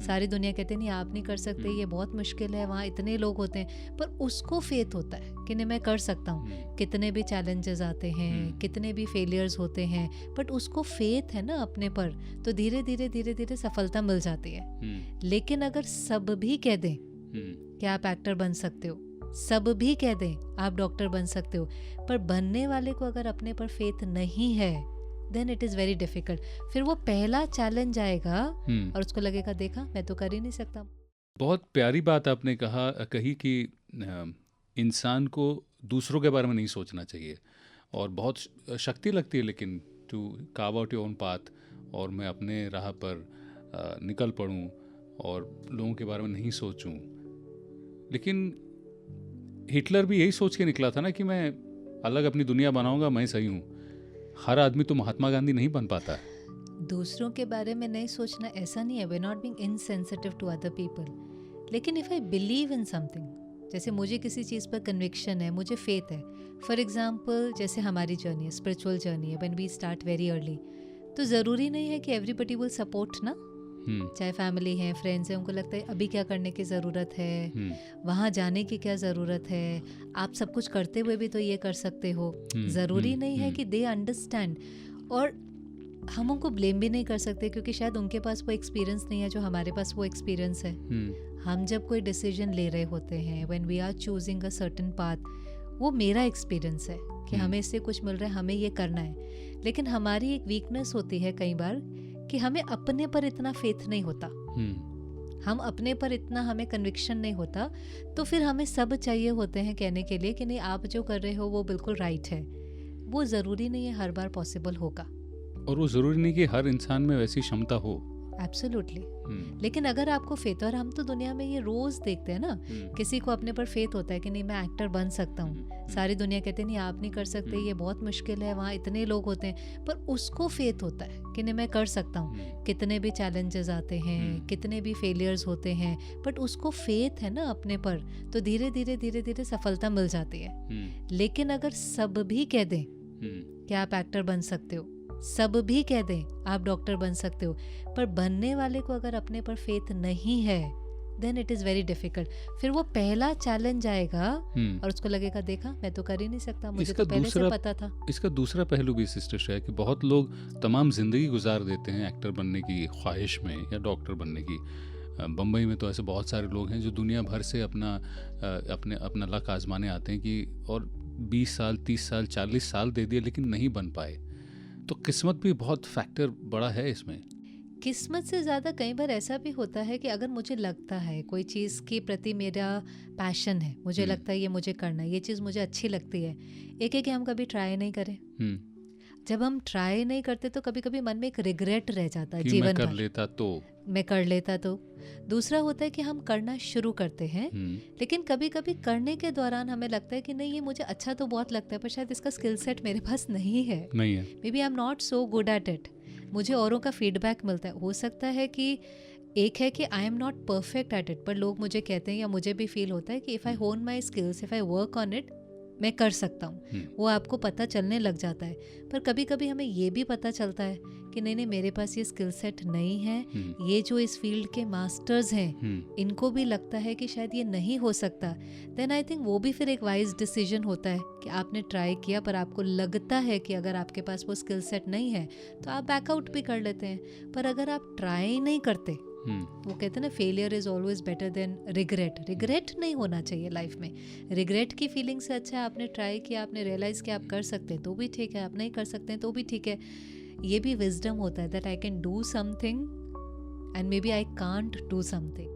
सारी दुनिया कहते नहीं आप नहीं कर सकते, ये बहुत मुश्किल है, वहाँ इतने लोग होते हैं, पर उसको फेथ होता है कि नहीं मैं कर सकता हूँ। कितने भी चैलेंजेस आते हैं, कितने भी फेलियर्स होते हैं, बट उसको फेथ है ना अपने पर, तो धीरे धीरे धीरे धीरे सफलता मिल जाती है। लेकिन अगर सब भी कह दें कि आप एक्टर बन सकते हो, सब भी कह दें आप डॉक्टर बन सकते हो, पर बनने वाले को अगर अपने पर फेथ नहीं है, then it is very difficult. फिर वो पहला चैलेंज आएगा और उसको लगेगा देखा मैं तो कर ही नहीं सकता। बहुत प्यारी बात आपने कही कि इंसान को दूसरों के बारे में नहीं सोचना चाहिए, और बहुत शक्ति लगती है लेकिन to carve out your own path, और मैं अपने राह पर निकल पड़ूं और लोगों के बारे में नहीं सोचूं। लेकिन हिटलर भी यही सोच के निकला था ना कि मैं अलग अपनी दुनिया बनाऊंगा, मैं सही हूँ। हर आदमी तो महात्मा गांधी नहीं बन पाता है। दूसरों के बारे में नहीं सोचना ऐसा नहीं है, we not being insensitive to other people, लेकिन if I believe in something, जैसे मुझे किसी चीज़ पर कन्विक्शन है, मुझे फेथ है, फॉर एग्जाम्पल जैसे हमारी जर्नी है, स्पिरिचुअल जर्नी है, when we start very early, तो ज़रूरी नहीं है कि एवरीबडी विल सपोर्ट ना, चाहे फैमिली है, फ्रेंड्स हैं, उनको लगता है अभी क्या करने की ज़रूरत है, वहाँ जाने की क्या ज़रूरत है, आप सब कुछ करते हुए भी तो ये कर सकते हो। ज़रूरी नहीं है कि दे अंडरस्टैंड, और हम उनको ब्लेम भी नहीं कर सकते क्योंकि शायद उनके पास वो एक्सपीरियंस नहीं है जो हमारे पास वो एक्सपीरियंस है। हम जब कोई डिसीजन ले रहे होते हैं, when we are choosing a certain path, वो मेरा एक्सपीरियंस है कि हमें इससे कुछ मिल रहा है, हमें ये करना है। लेकिन हमारी एक वीकनेस होती है कई बार कि हमें अपने पर इतना फेथ नहीं होता, हम अपने पर इतना हमें कन्विक्शन नहीं होता, तो फिर हमें सब चाहिए होते हैं कहने के लिए कि नहीं आप जो कर रहे हो वो बिल्कुल राइट है। वो ज़रूरी नहीं है हर बार पॉसिबल होगा, और वो ज़रूरी नहीं कि हर इंसान में वैसी क्षमता हो। एब्सोल्युटली। लेकिन अगर आपको फेथ, और हम तो दुनिया में ये रोज देखते हैं ना, किसी को अपने पर फेथ होता है कि नहीं मैं एक्टर बन सकता हूँ, सारी दुनिया कहते नहीं आप नहीं कर सकते, ये बहुत मुश्किल है, वहाँ इतने लोग होते हैं, पर उसको फेथ होता है कि नहीं मैं कर सकता हूँ। कितने भी चैलेंजेस आते हैं, कितने भी फेलियर्स होते हैं, बट उसको फेथ है ना अपने पर, तो धीरे धीरे धीरे धीरे सफलता मिल जाती है। लेकिन अगर सब भी कह दें कि आप एक्टर बन सकते हो, सब भी कह दें आप डॉक्टर बन सकते हो, पर बनने वाले को अगर अपने पर फेथ नहीं है, then it is very difficult. फिर वो पहला चैलेंज आएगा और उसको लगेगा देखा मैं तो कर ही नहीं सकता, मुझे तो पहले से पता था। इसका दूसरा पहलू भी सिस्टर है कि बहुत लोग तमाम ज़िंदगी गुजार देते हैं एक्टर बनने की ख्वाहिश में या डॉक्टर बनने की। बम्बई में तो ऐसे बहुत सारे लोग हैं जो दुनिया भर से अपना लक आजमाने आते हैं कि, और 20 साल 30 साल 40 साल दे दिए लेकिन नहीं बन पाए। तो किस्मत भी बहुत फैक्टर बड़ा है इसमें। किस्मत से ज़्यादा कई बार ऐसा भी होता है कि अगर मुझे लगता है कोई चीज़ के प्रति मेरा पैशन है, मुझे लगता है ये मुझे करना है, ये चीज़ मुझे अच्छी लगती है, एक है कि हम कभी ट्राई नहीं करें। जब हम ट्राई नहीं करते तो कभी कभी मन में एक रिग्रेट रह जाता है जीवन भर, मैं कर लेता तो। दूसरा होता है कि हम करना शुरू करते हैं, लेकिन कभी कभी करने के दौरान हमें लगता है कि नहीं ये मुझे अच्छा तो बहुत लगता है, पर शायद इसका स्किल सेट मेरे पास नहीं है, maybe I am not so good at it. मुझे औरों का फीडबैक मिलता है, हो सकता है कि एक है कि आई am not perfect at it, पर लोग मुझे कहते हैं या मुझे भी फील होता है कि इफ़ आई होन my skills, if I work on it, मैं कर सकता हूँ। वो आपको पता चलने लग जाता है। पर कभी कभी हमें ये भी पता चलता है कि नहीं मेरे पास ये स्किल सेट नहीं है, ये जो इस फील्ड के मास्टर्स हैं इनको भी लगता है कि शायद ये नहीं हो सकता। देन आई थिंक वो भी फिर एक वाइज डिसीजन होता है कि आपने ट्राई किया, पर आपको लगता है कि अगर आपके पास वो स्किल सेट नहीं है तो आप बैकआउट भी कर लेते हैं। पर अगर आप ट्राई नहीं करते, वो कहते हैं ना failure is always better than regret. Regret नहीं होना चाहिए लाइफ में। रिग्रेट की फीलिंग से अच्छा है आपने ट्राई किया, आपने रियलाइज किया आप कर सकते हैं तो भी ठीक है, आप नहीं कर सकते हैं तो भी ठीक है। ये भी विजडम होता है that I can do something and maybe I can't do something.